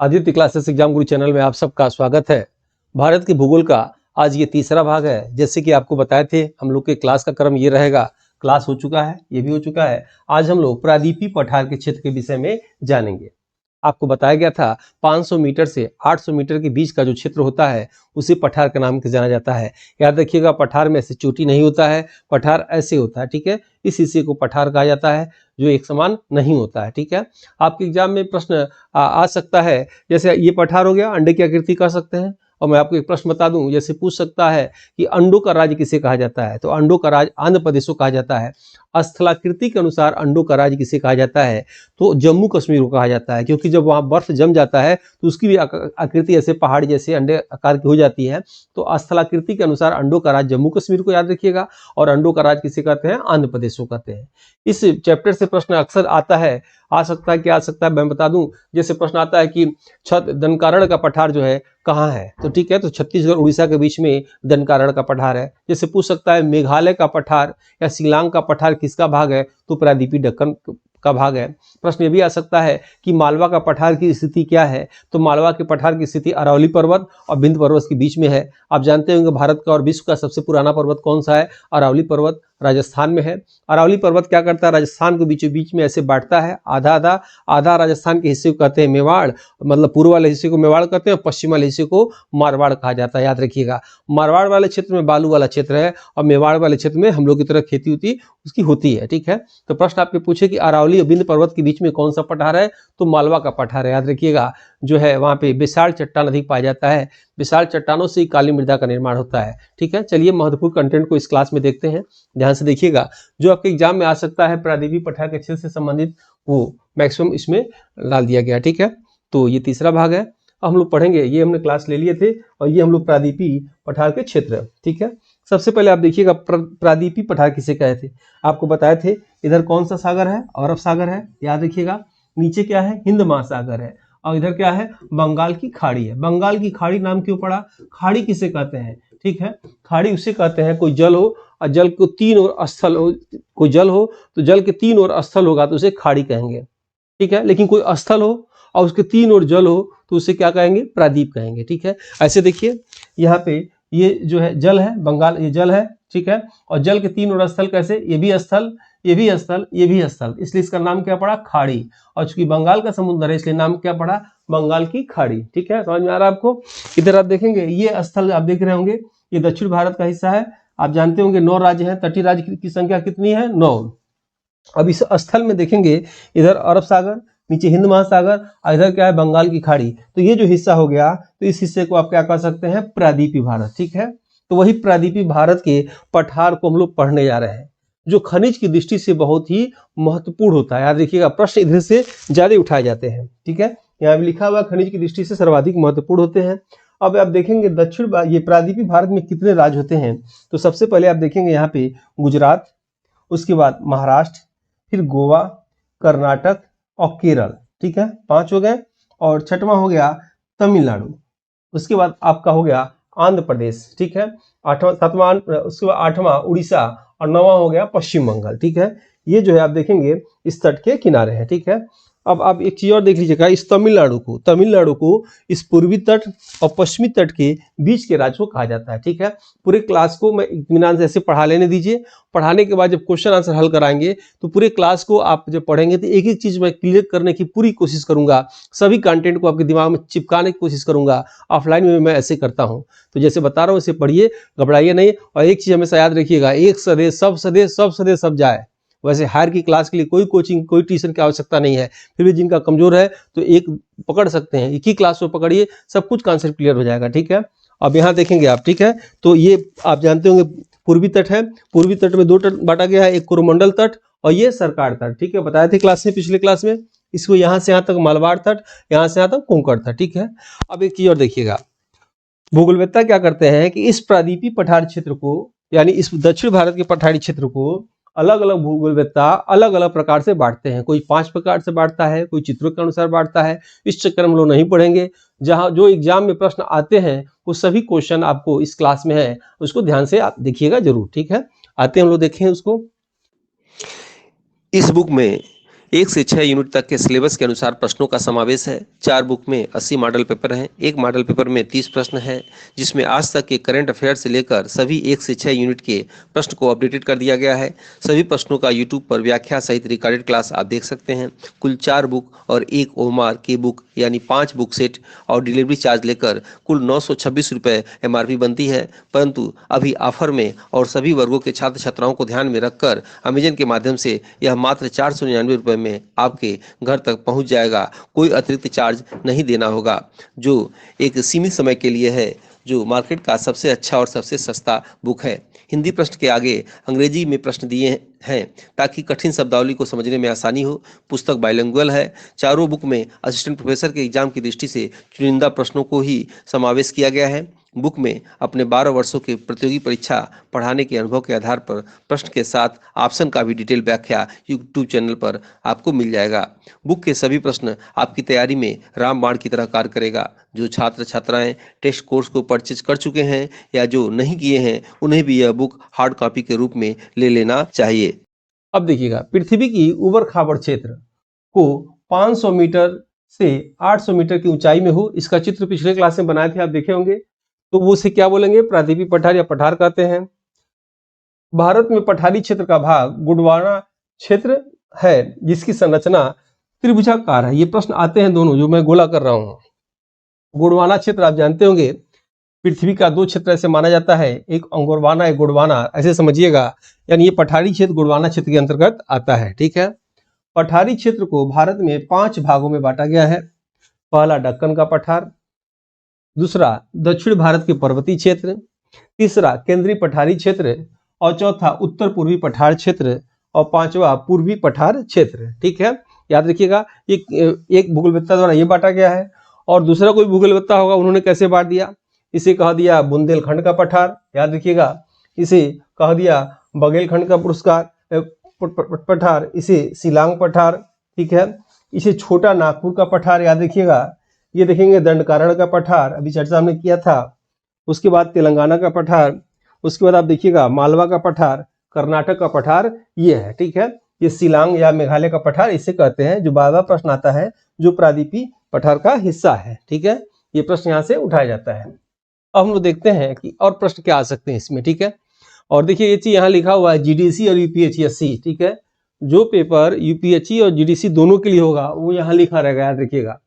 Aditya classes exam गुरु channel में आप सबका स्वागत है। भारत के भूगोल का आज ये तीसरा भाग है। जैसे कि आपको बताए थे हम लोग के क्लास का क्रम ये रहेगा। क्लास हो चुका है, ये भी हो चुका है। आज हम लोग प्रायद्वीपीय पठार के क्षेत्र के विषय में जानेंगे। आपको बताया गया था 500 मीटर से 800 मीटर के बीच का जो क्षेत्र होता है उसे पठार का नाम से जाना जाता है। याद रखिएगा, पठार में ऐसे चोटी नहीं होता है, पठार ऐसे होता है, ठीक है। इस हिस्से को पठार कहा जाता है जो एक समान नहीं होता है, ठीक है। आपके एग्जाम में प्रश्न आ सकता है, जैसे ये पठार हो गया, अंडे की आकृति कह सकते हैं। और मैं आपको एक प्रश्न बता दूं, जैसे पूछ सकता है कि अंडों का राज्य किसे कहा जाता है, तो अंडों का राज्य आंध्र प्रदेश को कहा जाता है। स्थलाकृति के अनुसार अंडों का राज्य किसे कहा जाता है, तो जम्मू कश्मीर को कहा जाता है, क्योंकि जब वहां बर्फ जम जाता है तो उसकी भी आकृति ऐसे पहाड़ जैसे अंडे आकार की हो जाती है। तो स्थलाकृति के अनुसार अंडों का राज्य जम्मू कश्मीर को याद रखिएगा, और अंडों का राज्य किसे कहते हैं, आंध्र प्रदेश को कहते हैं। इस चैप्टर से प्रश्न अक्सर आता है, आ सकता है, क्या आ सकता है मैं बता दूं। जैसे प्रश्न आता है कि दनकारण का पठार जो है कहाँ है, तो ठीक है, तो छत्तीसगढ़ उड़ीसा के बीच में दनकारण का पठार है। जैसे पूछ सकता है मेघालय का पठार या शिलांग का पठार किसका भाग है, तो प्रायद्वीपीय दक्कन का भाग है। प्रश्न ये भी आ सकता है कि मालवा का पठार की स्थिति क्या है, तो मालवा के पठार की स्थिति अरावली पर्वत और बिंद पर्वत के बीच में है। आप जानते होंगे भारत का और विश्व का सबसे पुराना पर्वत कौन सा है, अरावली पर्वत राजस्थान में है। अरावली पर्वत क्या करता है, राजस्थान को बीचों बीच में ऐसे बांटता है, आधा आधा आधा राजस्थान के हिस्से को कहते हैं मेवाड़, मतलब पूर्व वाले हिस्से को मेवाड़ कहते हैं, और पश्चिम वाले हिस्से को मारवाड़ कहा जाता है। याद रखिएगा, मारवाड़ वाले क्षेत्र में बालू वाला क्षेत्र है और मेवाड़ वाले क्षेत्र में हम लोग की तरह खेती होती उसकी होती है, ठीक है। तो प्रश्न आपके पूछे कि अरावली और बिंद पर्वत के बीच में कौन सा पठार है, तो मालवा का पठार है। याद रखिएगा, जो है वहां पे विशाल चट्टान अधिक पाया जाता है, विशाल चट्टानों से ही काली मृदा का निर्माण होता है, ठीक है। चलिए महत्वपूर्ण कंटेंट को इस क्लास में देखते हैं, ध्यान से देखिएगा। जो आपके एग्जाम में आ सकता है प्रायद्वीपीय पठार के क्षेत्र से संबंधित, वो मैक्सिमम इसमें डाल दिया गया, ठीक है। तो ये तीसरा भाग है, हम लोग पढ़ेंगे। ये हमने क्लास ले लिए थे और ये हम लोग प्रायद्वीपीय पठार के क्षेत्र, ठीक है। सबसे पहले आप देखिएगा प्रायद्वीपीय पठार किसे कहे थे, आपको बताए थे। इधर कौन सा सागर है, अरब सागर है, याद रखिएगा। नीचे क्या है, हिंद महासागर है, और इधर क्या है, बंगाल की खाड़ी है। बंगाल की खाड़ी नाम क्यों पड़ा, खाड़ी किसे कहते हैं, ठीक है। खाड़ी उसे कहते हैं, कोई जल हो और जल को तीन और स्थल हो, कोई जल हो तो जल के तीन और स्थल होगा तो उसे खाड़ी कहेंगे, ठीक है। लेकिन कोई स्थल हो और उसके तीन और जल हो तो उसे क्या कहेंगे, प्रायद्वीप कहेंगे, ठीक है। ऐसे देखिए यहाँ पे ये जो है जल है, बंगाल ये जल है, ठीक है। और जल के तीन और स्थल कैसे, ये भी स्थल, ये भी स्थल, ये भी स्थल, इसलिए इसका नाम क्या पड़ा, खाड़ी। और चूंकि बंगाल का समुद्र है इसलिए नाम क्या पड़ा, बंगाल की खाड़ी, ठीक है। समझ में आ रहा है आपको। इधर आप देखेंगे ये स्थल आप देख रहे होंगे, ये दक्षिण भारत का हिस्सा है। आप जानते होंगे 9 राज्य हैं, तटीय राज्य की संख्या कितनी है, 9। अब इस स्थल में देखेंगे, इधर अरब सागर, नीचे हिंद महासागर, और इधर क्या है, बंगाल की खाड़ी। तो ये जो हिस्सा हो गया, तो इस हिस्से को आप क्या कह सकते हैं, प्रायद्वीपीय भारत, ठीक है। तो वही प्रायद्वीपीय भारत के पठार को हम लोग पढ़ने जा रहे हैं, जो खनिज की दृष्टि से बहुत ही महत्वपूर्ण होता है। याद रखिएगा, प्रश्न इधर से ज्यादा उठाए जाते हैं, ठीक है। यहाँ भी लिखा हुआ खनिज की दृष्टि से सर्वाधिक महत्वपूर्ण होते हैं। अब आप देखेंगे ये प्रायद्वीपीय भारत में कितने राज्य होते हैं, तो सबसे पहले आप देखेंगे यहाँ पे गुजरात, उसके बाद महाराष्ट्र, फिर गोवा, कर्नाटक और केरल, ठीक है, 5 हो गए। और छठवां हो गया तमिलनाडु, उसके बाद आपका हो गया आंध्र प्रदेश, ठीक है। सातवां, उसके बाद 8वां उड़ीसा, और 9वां हो गया पश्चिम बंगाल, ठीक है। ये जो है आप देखेंगे इस तट के किनारे हैं, ठीक है। अब आप एक चीज और देख लीजिएगा, इस तमिलनाडु को इस पूर्वी तट और पश्चिमी तट के बीच के राज्य को कहा जाता है, ठीक है। पूरे क्लास को मैं इत्मीनान से ऐसे पढ़ा लेने दीजिए। पढ़ाने के बाद जब क्वेश्चन आंसर हल कराएंगे तो पूरे क्लास को आप जब पढ़ेंगे तो एक एक चीज मैं क्लियर करने की पूरी कोशिश करूंगा, सभी कंटेंट को आपके दिमाग में चिपकाने की कोशिश करूंगा। ऑफलाइन में मैं ऐसे करता हूं, तो जैसे बता रहा हूं इसे पढ़िए, घबराइए नहीं। और एक चीज हमेशा याद रखिएगा, एक सदेश सब सदेश, सब सदेश सब जाए। वैसे हायर की क्लास के लिए कोई कोचिंग, कोई ट्यूशन की आवश्यकता नहीं है। फिर भी जिनका कमजोर है तो एक पकड़ सकते हैं, एक ही क्लास को पकड़िए, सब कुछ कॉन्सेप्ट क्लियर हो जाएगा, ठीक है। अब यहाँ देखेंगे आप, ठीक है। तो ये आप जानते होंगे पूर्वी तट है, पूर्वी तट में 2 तट बांटा गया है, एक कोरोमंडल तट और ये सरकार तट, ठीक है। बताए थे क्लास में, पिछले क्लास में। इसको यहाँ से यहाँ तक मालवाड़ तट, यहाँ से यहाँ तक कोंकण तट, ठीक है। अब एक चीज और देखिएगा, भूगोलवेत्ता क्या करते हैं कि इस प्रायद्वीपीय पठार क्षेत्र को, यानी इस दक्षिण भारत के पठारी क्षेत्र को अलग अलग भूगोलवेत्ता अलग अलग प्रकार से बांटते हैं। कोई 5 प्रकार से बांटता है, कोई चित्रों के अनुसार बांटता है। इस चक्कर में हम लोग नहीं पढ़ेंगे। जहां जो एग्जाम में प्रश्न आते हैं वो सभी क्वेश्चन आपको इस क्लास में है, उसको ध्यान से आप देखिएगा जरूर, ठीक है। आते हैं हम लोग देखें उसको। इस बुक में 1 से 6 यूनिट तक के सिलेबस के अनुसार प्रश्नों का समावेश है। 4 बुक में 80 मॉडल पेपर हैं। एक मॉडल पेपर में 30 प्रश्न है, जिसमें आज तक के करंट अफेयर से लेकर सभी 1 से 6 यूनिट के प्रश्न को अपडेटेड कर दिया गया है। सभी प्रश्नों का यूट्यूब पर व्याख्या सहित रिकॉर्डेड क्लास आप देख सकते हैं। कुल 4 बुक और 1 ओमार की बुक यानी 5 बुक सेट और डिलीवरी चार्ज लेकर कुल 926 रुपये MRP बनती है। परंतु अभी ऑफर में और सभी वर्गों के छात्र छात्राओं को ध्यान में रखकर अमेजन के माध्यम से यह मात्र 499 रुपये में आपके घर तक पहुंच जाएगा। कोई अतिरिक्त चार्ज नहीं देना होगा, जो एक सीमित समय के लिए है, जो मार्केट का सबसे अच्छा और सबसे सस्ता बुक है। हिंदी प्रश्न के आगे अंग्रेजी में प्रश्न दिए हैं ताकि कठिन शब्दावली को समझने में आसानी हो। पुस्तक बाइलिंगुअल है। चारों बुक में असिस्टेंट प्रोफेसर के एग्जाम की दृष्टि से चुनिंदा प्रश्नों को ही समावेश किया गया है। बुक में अपने 12 वर्षों की प्रतियोगी परीक्षा पढ़ाने के अनुभव के आधार पर प्रश्न के साथ ऑप्शन का भी डिटेल व्याख्या यूट्यूब चैनल पर आपको मिल जाएगा। बुक के सभी प्रश्न आपकी तैयारी में रामबाण की तरह कार्य करेगा। जो छात्र छात्राएं टेस्ट कोर्स को परचेज कर चुके हैं या जो नहीं किए हैं, उन्हें भी यह बुक हार्ड कॉपी के रूप में ले लेना चाहिए। अब देखिएगा, पृथ्वी की ऊबड़ खाबड़ क्षेत्र को 500 मीटर से 800 मीटर की ऊंचाई में हो, इसका चित्र पिछले क्लास में बनाए थे, आप देखे होंगे। तो वो उसे क्या बोलेंगे? प्रायद्वीपीय पठार या पठार कहते हैं। भारत में पठारी क्षेत्र का भाग गोंडवाना क्षेत्र है, जिसकी संरचना त्रिभुजाकार है। ये प्रश्न आते हैं दोनों, जो मैं गोला कर रहा हूं। गोंडवाना क्षेत्र आप जानते होंगे, पृथ्वी का 2 क्षेत्र ऐसे माना जाता है, एक अंगोरवाना, एक गोंडवाना, ऐसे समझिएगा। यानी ये पठारी क्षेत्र गोंडवाना क्षेत्र के अंतर्गत आता है। ठीक है। पठारी क्षेत्र को भारत में 5 भागों में बांटा गया है। पहला दक्कन का पठार, दूसरा दक्षिण भारत के पर्वतीय क्षेत्र, तीसरा केंद्रीय पठारी क्षेत्र, और चौथा उत्तर पूर्वी पठार क्षेत्र, और पांचवा पूर्वी पठार क्षेत्र। ठीक है, याद रखिएगा। एक भूगोलवेत्ता द्वारा ये बांटा गया है, और दूसरा कोई भूगोलवेत्ता होगा, उन्होंने कैसे बांट दिया? इसे कह दिया बुंदेलखंड का पठार, याद रखिएगा। इसे कह दिया बघेलखंड का पठार, इसे शिलांग पठार। ठीक है। इसे छोटा नागपुर का पठार, याद रखिएगा। ये देखेंगे दंडकारण्य का पठार, अभी चर्चा हमने किया था। उसके बाद तेलंगाना का पठार, उसके बाद आप देखिएगा मालवा का पठार, कर्नाटक का पठार ये है। ठीक है। ये शिलांग या मेघालय का पठार इसे कहते हैं, जो बार बार प्रश्न आता है, जो प्रायद्वीपीय पठार का हिस्सा है। ठीक है। ये प्रश्न यहाँ से उठाया जाता है। अब हम लोग देखते हैं कि और प्रश्न क्या आ सकते हैं इसमें। ठीक है। और देखिए ये चीज यहाँ लिखा हुआ है GDC और UPSC। ठीक है। जो पेपर UPSC और GDC दोनों के लिए होगा वो यहाँ लिखा रहेगा, याद रखिएगा।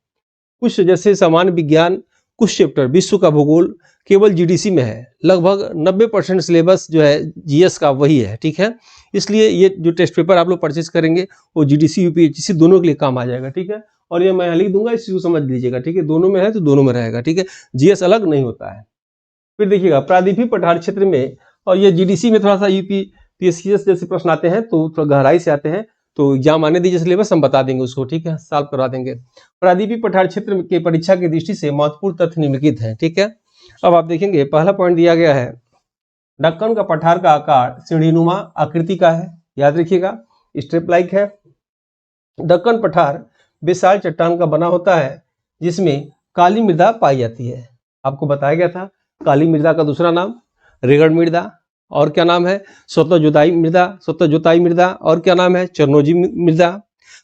कुछ जैसे सामान्य विज्ञान, कुछ चैप्टर विश्व का भूगोल केवल GDC में है। लगभग 90% सिलेबस जो है GS का वही है। ठीक है। इसलिए ये जो टेस्ट पेपर आप लोग परचेज करेंगे वो GDC UPSC दोनों के लिए काम आ जाएगा। ठीक है। और ये मैं लिख दूंगा, इस चीज को समझ लीजिएगा। ठीक है। दोनों में है तो दोनों में रहेगा। ठीक है। GS अलग नहीं होता है। फिर देखिएगा प्रायद्वीपीय पठार क्षेत्र में, और ये GDC में थोड़ा सा UPSC जैसे प्रश्न आते हैं तो थोड़ा गहराई से आते हैं, तो एग्जाम आने दीजिए, सिलेबस हम बता देंगे उसको। ठीक है, सॉल्व करवा देंगे। प्रायद्वीपीय पठार क्षेत्र के परीक्षा की दृष्टि से महत्वपूर्ण तथ्य निम्नलिखित हैं। ठीक है। अब आप देखेंगे पहला पॉइंट दिया गया है, दक्कन का पठार का आकार सीढ़ीनुमा आकृति का है, याद रखिएगा, स्ट्रिप लाइक है। दक्कन पठार विशाल चट्टान का बना होता है, जिसमें काली मृदा पाई जाती है। आपको बताया गया था काली मृदा का दूसरा नाम रेगड़ मृदा, और क्या नाम है? स्वतः जोताई मृदा, और क्या नाम है? चरनोजी मृदा।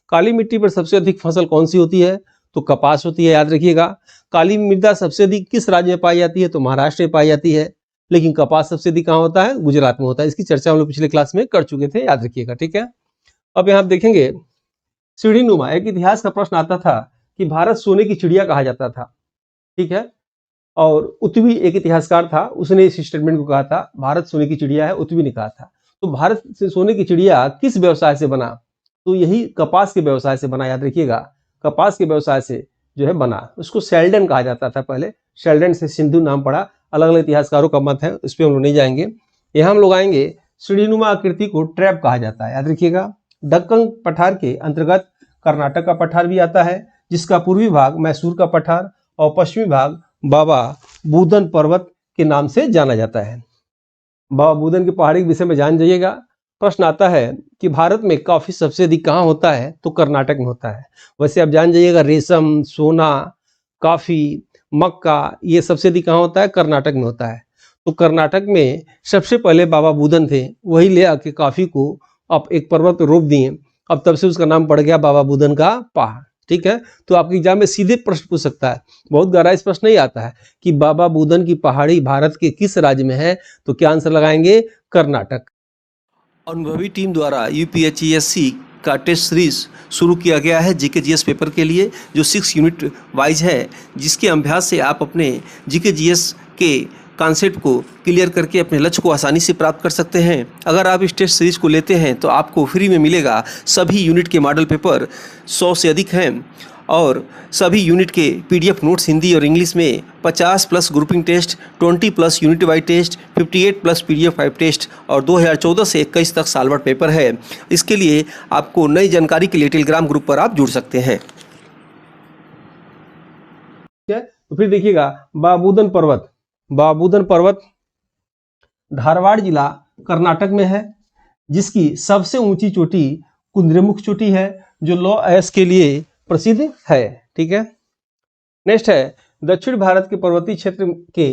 काली मिट्टी पर सबसे अधिक फसल कौन सी होती है? तो कपास होती है, याद रखिएगा। काली मृदा सबसे अधिक किस राज्य में पाई जाती है? तो महाराष्ट्र में पाई जाती है। लेकिन कपास सबसे अधिक कहाँ होता है? गुजरात में होता है। इसकी चर्चा हम लोग पिछले क्लास में कर चुके थे, याद रखिएगा। ठीक है। अब यहाँ देखेंगे सीढ़ीनुमा, एक इतिहास का प्रश्न आता था कि भारत सोने की चिड़िया कहा जाता था। ठीक है। और उत्वी एक इतिहासकार था, उसने इस स्टेटमेंट को कहा था, भारत सोने की चिड़िया है, उत्वी ने कहा था। तो भारत से सोने की चिड़िया किस व्यवसाय से बना? तो यही कपास के व्यवसाय से बना, याद रखिएगा। कपास के व्यवसाय से जो है बना। उसको शेल्डन कहा जाता था पहले, शेल्डन से सिंधु नाम पड़ा। अलग अलग इतिहासकारों का मत है, उस पर हम लोग नहीं जाएंगे। यहाँ हम लोग आएंगे, सीढ़ीनुमा आकृति को ट्रैप कहा जाता है, याद रखिएगा। दक्कन पठार के अंतर्गत कर्नाटक का पठार भी आता है, जिसका पूर्वी भाग मैसूर का पठार और पश्चिमी भाग बाबा बूदन पर्वत के नाम से जाना जाता है। बाबा बूदन की पहाड़ी के विषय में जान जाइएगा। प्रश्न आता है कि भारत में कॉफी सबसे अधिक कहाँ होता है? तो कर्नाटक में होता है। वैसे आप जान जाइएगा, रेशम, सोना, कॉफी, मक्का, ये सबसे अधिक कहाँ होता है? कर्नाटक में होता है। तो कर्नाटक में सबसे पहले बाबा बूदन थे, वही ले आके कॉफी को अब एक पर्वत पर रोप दिए अब तब से उसका नाम पड़ गया बाबा बुदन का पहाड़। ठीक है, तो आपके एग्जाम में सीधे प्रश्न पूछ सकता है, बहुत गहराई से प्रश्न नहीं आता है कि बाबा बुदन की पहाड़ी भारत के किस राज्य में है, तो क्या आंसर लगाएंगे, कर्नाटक। अनुभवी टीम द्वारा यूपीएचईएससी का टेस्ट सीरीज शुरू किया गया है जीके जीएस पेपर के लिए, जो 6 यूनिट वाइज है, जिसके अभ्यास से आप अपने जीके जीएस के कॉन्सेप्ट को क्लियर करके अपने लक्ष्य को आसानी से प्राप्त कर सकते हैं। अगर आप इस टेस्ट सीरीज को लेते हैं तो आपको फ्री में मिलेगा सभी यूनिट के मॉडल पेपर, 100 से अधिक हैं, और सभी यूनिट के पीडीएफ नोट्स हिंदी और इंग्लिश में, 50 plus grouping test, 20 plus unit wise test, 58 plus PDF 5 test और 2014 से 21 तक साल भर पेपर है। इसके लिए आपको नई जानकारी के लिए टेलीग्राम ग्रुप पर आप जुड़ सकते हैं। तो फिर देखिएगा, बाबूदन पर्वत, बाबूदन पर्वत धारवाड़ जिला कर्नाटक में है, जिसकी सबसे ऊंची चोटी कुद्रेमुख चोटी है, जो लौ ऐश के लिए प्रसिद्ध है। ठीक है, नेक्स्ट है दक्षिण भारत के पर्वतीय क्षेत्र के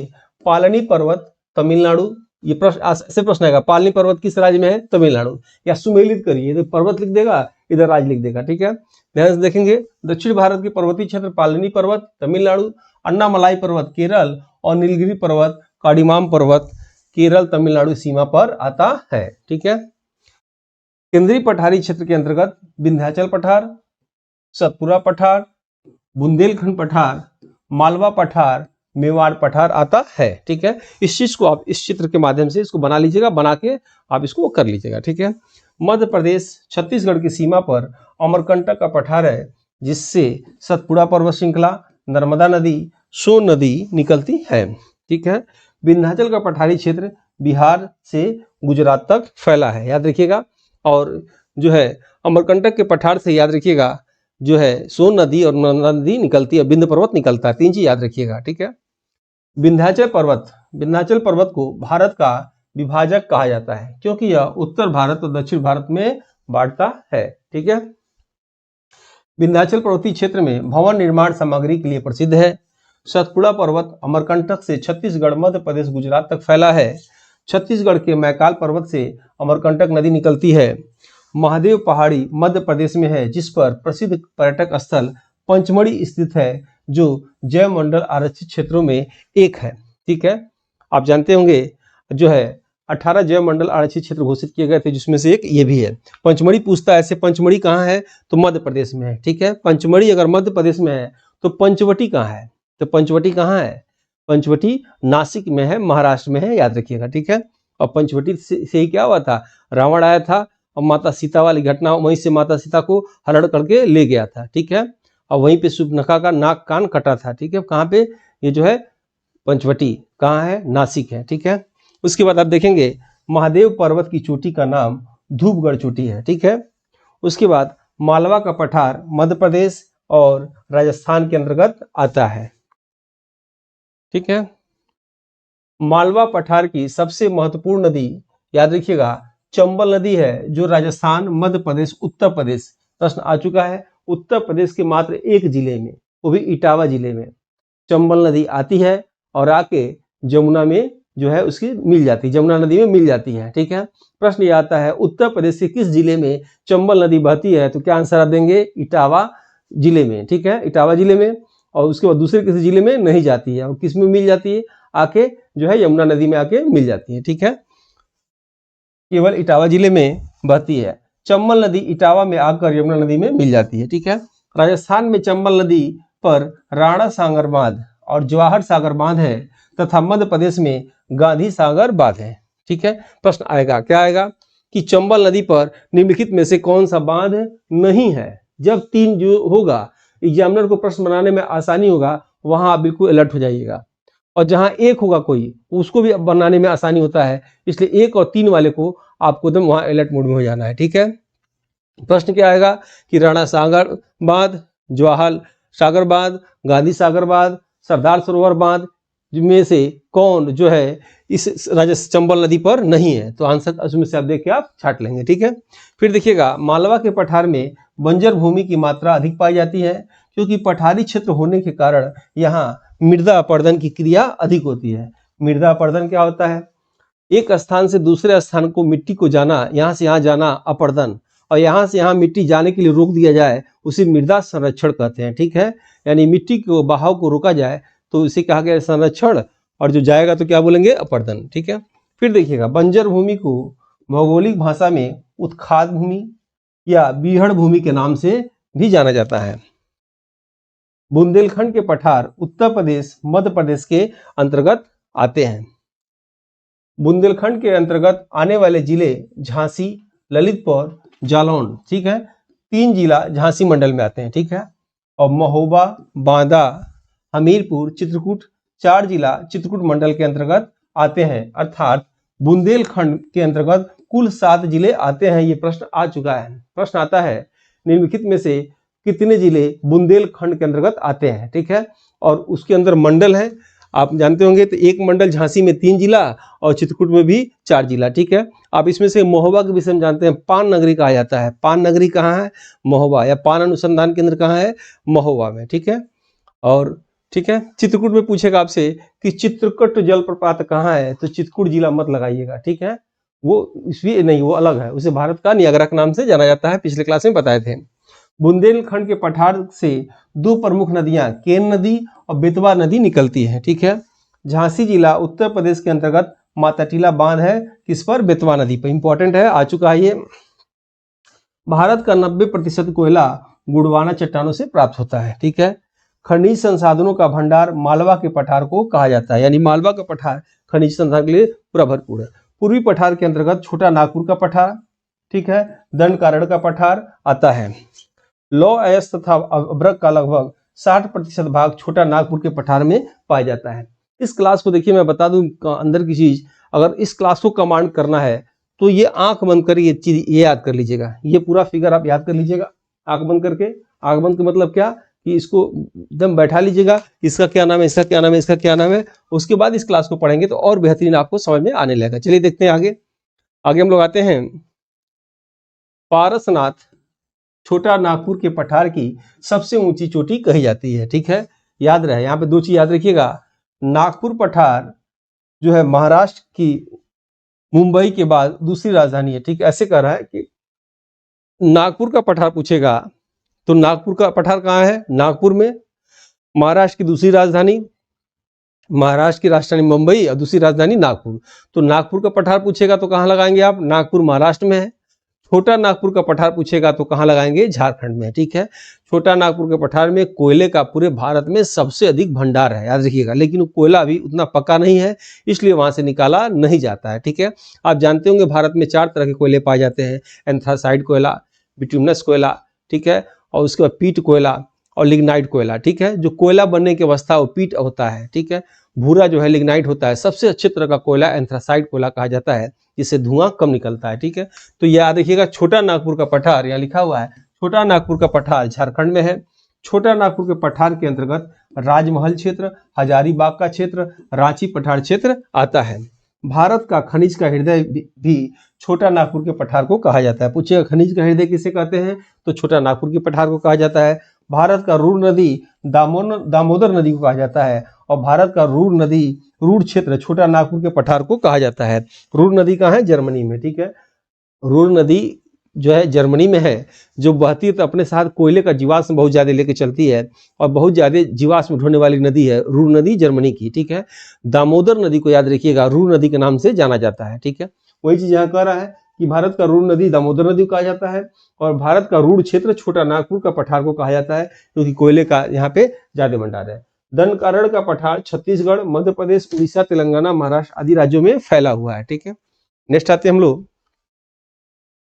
पालनी पर्वत तमिलनाडु। ये प्रश्न ऐसे प्रश्न आएगा, पालनी पर्वत किस राज्य में है, तमिलनाडु, या सुमेलित करिए, तो पर्वत लिख देगा, इधर राज्य लिख देगा। ठीक है, ध्यान से देखेंगे, दक्षिण भारत के पर्वतीय क्षेत्र पालनी पर्वत तमिलनाडु, अन्नामलाई पर्वत केरल और नीलगिरी पर्वत काडीमाम पर्वत केरल तमिलनाडु सीमा पर आता है। ठीक है, केंद्रीय पठारी क्षेत्र के अंतर्गत विंध्याचल पठार, सतपुरा पठार, बुंदेलखंड पठार, मालवा पठार, मेवाड़ पठार आता है। ठीक है, इस चीज को आप इस चित्र के माध्यम से इसको बना लीजिएगा, बना के आप इसको कर लीजिएगा। ठीक है, मध्य प्रदेश छत्तीसगढ़ की सीमा पर अमरकंटक का पठार है, जिससे सतपुड़ा पर्वत श्रृंखला, नर्मदा नदी, सोन नदी निकलती है। ठीक है, विंध्याचल का पठारी क्षेत्र बिहार से गुजरात तक फैला है, याद रखिएगा। और जो है अमरकंटक के पठार से याद रखिएगा, जो है सोन नदी और नर्मदा नदी निकलती है, विंध्य पर्वत निकलता है, 3 चीज याद रखिएगा। ठीक है, विंध्याचल पर्वत को भारत का विभाजक कहा जाता है, क्योंकि यह उत्तर भारत और दक्षिण भारत में बांटता है। ठीक है, विंध्याचल पर्वतीय क्षेत्र में भवन निर्माण सामग्री के लिए प्रसिद्ध है। सतपुड़ा पर्वत अमरकंटक से छत्तीसगढ़, मध्य प्रदेश, गुजरात तक फैला है। छत्तीसगढ़ के मैकाल पर्वत से अमरकंटक नदी निकलती है। महादेव पहाड़ी मध्य प्रदेश में है, जिस पर प्रसिद्ध पर्यटक स्थल पंचमढ़ी स्थित है, जो जैव मंडल आरक्षित क्षेत्रों में एक है। ठीक है, आप जानते होंगे जो है 18 जैव मंडल आरक्षित क्षेत्र घोषित किए गए थे, जिसमें से एक ये भी है। पंचमढ़ी पूछता है, ऐसे पंचमढ़ी कहाँ है, तो मध्य प्रदेश में है। ठीक है, पंचमढ़ी अगर मध्य प्रदेश में है तो पंचवटी कहाँ है, तो पंचवटी कहाँ है, पंचवटी नासिक में है, महाराष्ट्र में है, याद रखिएगा। ठीक है, और पंचवटी से ही क्या हुआ था, रावण आया था और माता सीता वाली घटना, वहीं से माता सीता को हरण करके ले गया था। ठीक है, और वहीं पे शूर्पणखा का नाक कान कटा था। ठीक है, कहाँ पे, ये जो है पंचवटी कहाँ है, नासिक है। ठीक है, उसके बाद आप देखेंगे महादेव पर्वत की चोटी का नाम धूपगढ़ चोटी है। ठीक है, उसके बाद मालवा का पठार मध्य प्रदेश और राजस्थान के अंतर्गत आता है। ठीक है, मालवा पठार की सबसे महत्वपूर्ण नदी याद रखिएगा चंबल नदी है, जो राजस्थान, मध्य प्रदेश, उत्तर प्रदेश, प्रश्न आ चुका है, उत्तर प्रदेश के मात्र एक जिले में, वो भी इटावा जिले में चंबल नदी आती है और आके जमुना में जो है उसकी मिल जाती है, जमुना नदी में मिल जाती है। ठीक है, प्रश्न ये आता है उत्तर प्रदेश के किस जिले में चंबल नदी बहती है, तो क्या आंसर आप देंगे, इटावा जिले में। ठीक है, इटावा जिले में, और उसके बाद दूसरे किसी जिले में नहीं जाती है, और किस में मिल जाती है, आके जो है यमुना नदी में आके मिल जाती है। ठीक है, केवल इटावा जिले में बहती है, चंबल नदी इटावा में आकर यमुना नदी में मिल जाती है। ठीक है, राजस्थान में चंबल नदी पर राणा सागर बांध और जवाहर सागर बांध है, तथा मध्य प्रदेश में गांधी सागर बांध है। ठीक है, प्रश्न आएगा, क्या आएगा कि चंबल नदी पर निम्नलिखित में से कौन सा बांध नहीं है। जब 3 जो होगा, एग्जामिनर को प्रश्न बनाने में आसानी होगा, वहां आप बिल्कुल अलर्ट हो जाइएगा, और जहां 1 होगा कोई, उसको भी बनाने में आसानी होता है, इसलिए 1 और 3 वाले को आपको एकदम वहां अलर्ट मोड में हो जाना है। ठीक है, प्रश्न क्या आएगा कि राणा सागर बांध, जवाहर सागर बांध, गांधी सागर बांध, सरदार सरोवर बांध में से कौन जो है इस चंबल नदी पर नहीं है, तो आंसर उसमें से आप देख के आप छाट लेंगे। ठीक है, फिर देखिएगा मालवा के पठार में बंजर भूमि की मात्रा अधिक पाई जाती है, क्योंकि पठारी क्षेत्र होने के कारण यहाँ मृदा अपर्दन की क्रिया अधिक होती है। मृदा अपर्दन क्या होता है, एक स्थान से दूसरे स्थान को मिट्टी को जाना, यहाँ से यहाँ जाना अपर्दन, और यहाँ से यहाँ मिट्टी जाने के लिए रोक दिया जाए उसे मृदा संरक्षण कहते हैं। ठीक है, यानी मिट्टी को बहाव को रोका जाए तो इसे कहा गया संरक्षण, और जो जाएगा तो क्या बोलेंगे, अपर्दन। ठीक है, फिर देखिएगा, बंजर भूमि को भौगोलिक भाषा में उत्खाद भूमि या बीहड़ भूमि के नाम से भी जाना जाता है। बुंदेलखंड के पठार उत्तर प्रदेश मध्य प्रदेश के अंतर्गत आते हैं। बुंदेलखंड के अंतर्गत आने वाले जिले झांसी, ललितपुर, जालौन, ठीक है, 3 जिला झांसी मंडल में आते हैं। ठीक है, और महोबा, बांदा, हमीरपुर, चित्रकूट 4 जिला चित्रकूट मंडल के अंतर्गत आते हैं। अर्थात बुंदेलखंड के अंतर्गत कुल 7 जिले आते हैं। ये प्रश्न आ चुका है। प्रश्न आता है निम्नलिखित में से कितने जिले बुंदेलखंड के अंतर्गत आते हैं। ठीक है, और उसके अंदर मंडल है, आप जानते होंगे, तो एक मंडल झांसी में 3 जिला और चित्रकूट में भी 4 जिला। ठीक है, आप इसमें से महोबा के विषय में जानते हैं, पान नगरी कहा जाता है। पान नगरी कहाँ है, महोबा, या पान अनुसंधान केंद्र कहाँ है, महोबा में। ठीक है, और ठीक है, चित्रकूट में पूछेगा आपसे कि चित्रकूट जलप्रपात कहाँ है, तो चित्रकूट जिला मत लगाइएगा। ठीक है, वो इसलिए नहीं, वो अलग है, उसे भारत का नियाग्रा के नाम से जाना जाता है, पिछले क्लास में बताए थे। बुंदेलखंड के पठार से 2 प्रमुख नदियां केन नदी और बेतवा नदी निकलती है। ठीक है, झांसी जिला उत्तर प्रदेश के अंतर्गत माताटीला बांध है, किस पर, बेतवा नदी पर। इंपॉर्टेंट है, आ चुका है ये। भारत का 90% कोयला गुड़वाना चट्टानों से प्राप्त होता है। ठीक है, खनिज संसाधनों का भंडार मालवा के पठार को कहा जाता है, यानी मालवा का पठार खनिज संसाधन के लिए पूरा भरपूर है। पूर्वी पठार के अंतर्गत छोटा नागपुर का पठार, ठीक है, दंडकारण्य का पठार आता है। लौह अयस्क तथा अभ्रक का लगभग 60% भाग छोटा नागपुर के पठार में पाया जाता है। इस क्लास को देखिए, मैं बता दूं अंदर की चीज, अगर इस क्लास को कमांड करना है तो ये आंख बंद कर ये चीज ये याद कर लीजिएगा, ये पूरा फिगर आप याद कर लीजिएगा आंख बंद करके। आंख बंद का मतलब क्या, कि इसको एकदम बैठा लीजिएगा, इसका क्या नाम है, इसका क्या नाम है, इसका क्या नाम है। उसके बाद इस क्लास को पढ़ेंगे तो और बेहतरीन आपको समझ में आने लगेगा। चलिए देखते हैं आगे। आगे हम लोग आते हैं, पारसनाथ छोटा नागपुर के पठार की सबसे ऊंची चोटी कही जाती है। ठीक है, याद रहे, यहाँ पे 2 चीज याद रखिएगा। नागपुर पठार जो है महाराष्ट्र की मुंबई के बाद दूसरी राजधानी है। ठीक, ऐसे कह रहा है कि नागपुर का पठार पूछेगा तो नागपुर का पठार कहाँ है, नागपुर में। महाराष्ट्र की दूसरी राजधानी, महाराष्ट्र की राजधानी मुंबई और दूसरी राजधानी नागपुर। तो नागपुर का पठार पूछेगा तो कहाँ लगाएंगे आप, नागपुर महाराष्ट्र में है। छोटा नागपुर का पठार पूछेगा तो कहाँ लगाएंगे, झारखंड में। ठीक है, छोटा नागपुर के पठार में कोयले का पूरे भारत में सबसे अधिक भंडार है, याद रखिएगा। लेकिन वो कोयला अभी उतना पक्का नहीं है, इसलिए वहां से निकाला नहीं जाता है। ठीक है, आप जानते होंगे भारत में 4 तरह के कोयले पाए जाते हैं, एंथ्रासाइड कोयला, बिटुमिनस कोयला, ठीक है, और उसके बाद पीट कोयला और लिग्नाइट कोयला। ठीक है, जो कोयला बनने की अवस्था वो पीट होता है। ठीक है, भूरा जो है लिग्नाइट होता है। सबसे अच्छे तरह का कोयला एंथ्रासाइड कोयला कहा जाता है, जिससे धुआं कम निकलता है। ठीक है, तो याद रखिएगा, छोटा नागपुर का पठार, यहाँ लिखा हुआ है छोटा नागपुर का पठार झारखंड में है। छोटा नागपुर के पठार के अंतर्गत राजमहल क्षेत्र, हजारीबाग का क्षेत्र, रांची पठार क्षेत्र आता है। भारत का खनिज का हृदय भी छोटा नागपुर के पठार को कहा जाता है। पूछिएगा खनिज का हृदय किसे कहते हैं, तो छोटा नागपुर के पठार को कहा जाता है। भारत का रूर नदी दामोदर नदी को कहा जाता है, और भारत का रूर क्षेत्र छोटा नागपुर के पठार को कहा जाता है। रूर नदी कहाँ है, जर्मनी में। ठीक है, रूर नदी जो है जर्मनी में है, जो बहती है तो अपने साथ कोयले का जीवाश्म बहुत ज्यादा लेके चलती है, और बहुत ज्यादा जीवाश्म ढोने वाली नदी है रूर नदी, जर्मनी की। ठीक है, दामोदर नदी को याद रखिएगा, रूर नदी के नाम से जाना जाता है। ठीक है, वही चीज यहाँ कह रहा है कि भारत का रूर नदी दामोदर नदी को कहा जाता है, और भारत का रूर क्षेत्र छोटा नागपुर का पठार को कहा जाता है, क्योंकि कोयले का यहाँ पे ज्यादा भंडार है। दंडकारण्य का पठार छत्तीसगढ़, मध्य प्रदेश, उड़ीसा, तेलंगाना, महाराष्ट्र आदि राज्यों में फैला हुआ है। ठीक है, नेक्स्ट आते हैं हम लोग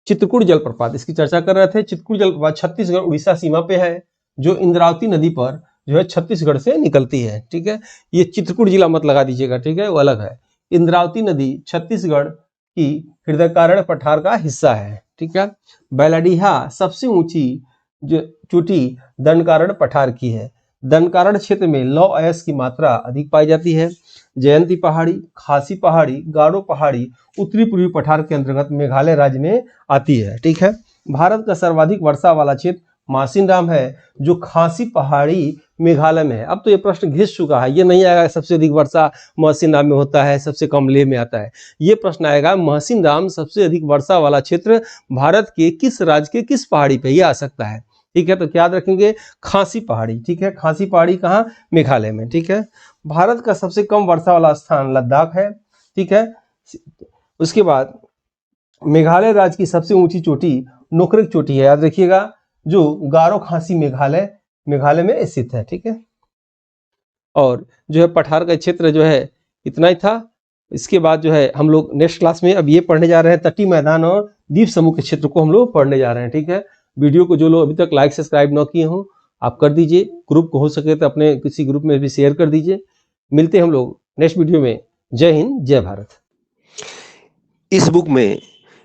चित्रकूट जलप्रपात, इसकी चर्चा कर रहे थे। चित्रकूट जलप्रपात छत्तीसगढ़ उड़ीसा सीमा पे है, जो इंद्रावती नदी पर जो है छत्तीसगढ़ से निकलती है। ठीक है, ये चित्रकूट जिला मत लगा दीजिएगा, ठीक है, वो अलग है। इंद्रावती नदी छत्तीसगढ़ की हृदयकारण्य पठार का हिस्सा है। ठीक है, बैलाडीहा सबसे ऊंची जो चोटी दंडकारण्य पठार की है। दंडकारण्य क्षेत्र में लौह अयस्क की मात्रा अधिक पाई जाती है। जयंती पहाड़ी, खासी पहाड़ी, गारो पहाड़ी उत्तरी पूर्वी पठार के अंतर्गत मेघालय राज्य में आती है। ठीक है, भारत का सर्वाधिक वर्षा वाला क्षेत्र मासिनराम है जो खासी पहाड़ी मेघालय में है। अब तो ये प्रश्न घिस चुका है, ये नहीं आएगा सबसे अधिक वर्षा मासिनराम में होता है, सबसे कम लेह में आता है। ये प्रश्न आएगा मासिनराम सबसे अधिक वर्षा वाला क्षेत्र भारत के किस राज्य के किस पहाड़ी पे, ये आ सकता है। ठीक है, तो क्या याद रखेंगे, खासी पहाड़ी। ठीक है, खासी पहाड़ी कहाँ, मेघालय में। ठीक है, भारत का सबसे कम वर्षा वाला स्थान लद्दाख है। ठीक है, उसके बाद मेघालय राज्य की सबसे ऊंची चोटी नोकरेक चोटी है, याद रखिएगा, जो गारो खासी मेघालय में स्थित है। ठीक है, और जो है पठार का क्षेत्र जो है इतना ही था। इसके बाद जो है हम लोग नेक्स्ट क्लास में अब ये पढ़ने जा रहे हैं तटीय मैदान और द्वीप समूह के क्षेत्र को हम लोग पढ़ने जा रहे हैं। ठीक है, वीडियो को जो लोग अभी तक लाइक सब्सक्राइब न किए हों आप कर दीजिए, ग्रुप को हो सके तो अपने किसी ग्रुप में भी शेयर कर दीजिए। मिलते हैं हम लोग नेक्स्ट वीडियो में। जय हिंद, जय भारत। इस बुक में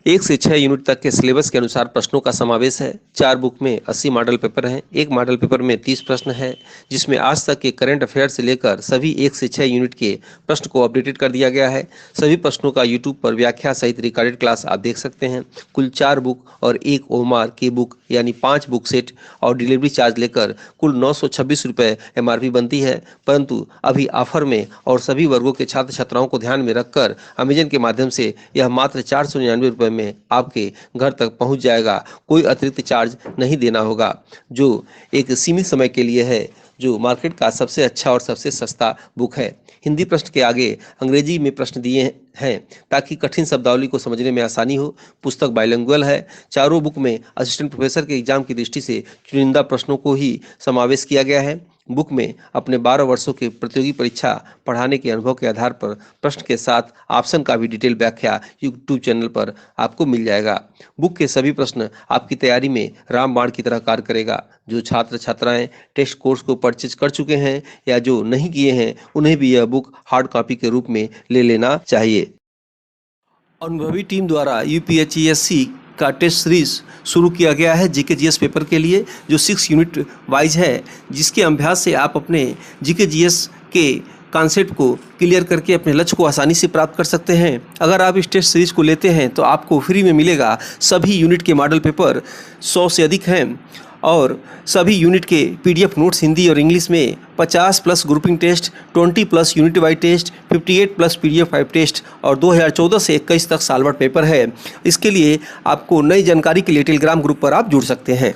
1 से 6 यूनिट तक के सिलेबस के अनुसार प्रश्नों का समावेश है। 4 बुक में 80 मॉडल पेपर हैं। एक मॉडल पेपर में 30 प्रश्न है, जिसमें आज तक के करंट अफेयर से लेकर सभी 1 से 6 यूनिट के प्रश्न को अपडेटेड कर दिया गया है। सभी प्रश्नों का यूट्यूब पर व्याख्या सहित रिकॉर्डेड क्लास आप देख सकते हैं। कुल 4 बुक और 1 ओमार की बुक यानी 5 बुक सेट और डिलीवरी चार्ज लेकर कुल 926 रुपये MRP बनती है, परंतु अभी ऑफर में और सभी वर्गों के छात्र छात्राओं को ध्यान में रखकर अमेजन के माध्यम से यह मात्र 499 रुपये में आपके घर तक पहुंच जाएगा। कोई अतिरिक्त चार्ज नहीं देना होगा, जो एक सीमित समय के लिए है, जो मार्केट का सबसे अच्छा और सबसे सस्ता बुक है। हिंदी प्रश्न के आगे अंग्रेजी में प्रश्न दिए हैं ताकि कठिन शब्दावली को समझने में आसानी हो। पुस्तक बाइलिंगुअल है। चारों बुक में असिस्टेंट प्रोफेसर के एग्जाम की दृष्टि से चुनिंदा प्रश्नों को ही समावेश किया गया है। बुक में अपने 12 वर्षों के प्रतियोगी परीक्षा पढ़ाने के अनुभव के आधार पर प्रश्न के साथ ऑप्शन का भी डिटेल व्याख्या यूट्यूब चैनल पर आपको मिल जाएगा। बुक के सभी प्रश्न आपकी तैयारी में रामबाण की तरह कार्य करेगा। जो छात्र छात्राएं टेस्ट कोर्स को परचेज कर चुके हैं या जो नहीं किए हैं, उन्हें भी यह बुक हार्ड कॉपी के रूप में ले लेना चाहिए। अनुभवी टीम द्वारा UPSC का टेस्ट सीरीज शुरू किया गया है जीके जीएस पेपर के लिए, जो 6 यूनिट वाइज है, जिसके अभ्यास से आप अपने जीके जीएस के कॉन्सेप्ट को क्लियर करके अपने लक्ष्य को आसानी से प्राप्त कर सकते हैं। अगर आप इस टेस्ट सीरीज को लेते हैं तो आपको फ्री में मिलेगा सभी यूनिट के मॉडल पेपर, 100 से अधिक हैं, और सभी यूनिट के PDF नोट्स हिंदी और इंग्लिश में, 50+ grouping test, 20+ unit wise test, 58+ PDF 5 test और 2014 से 21 तक साल भर पेपर है। इसके लिए आपको नई जानकारी के लिए टेलीग्राम ग्रुप पर आप जुड़ सकते हैं।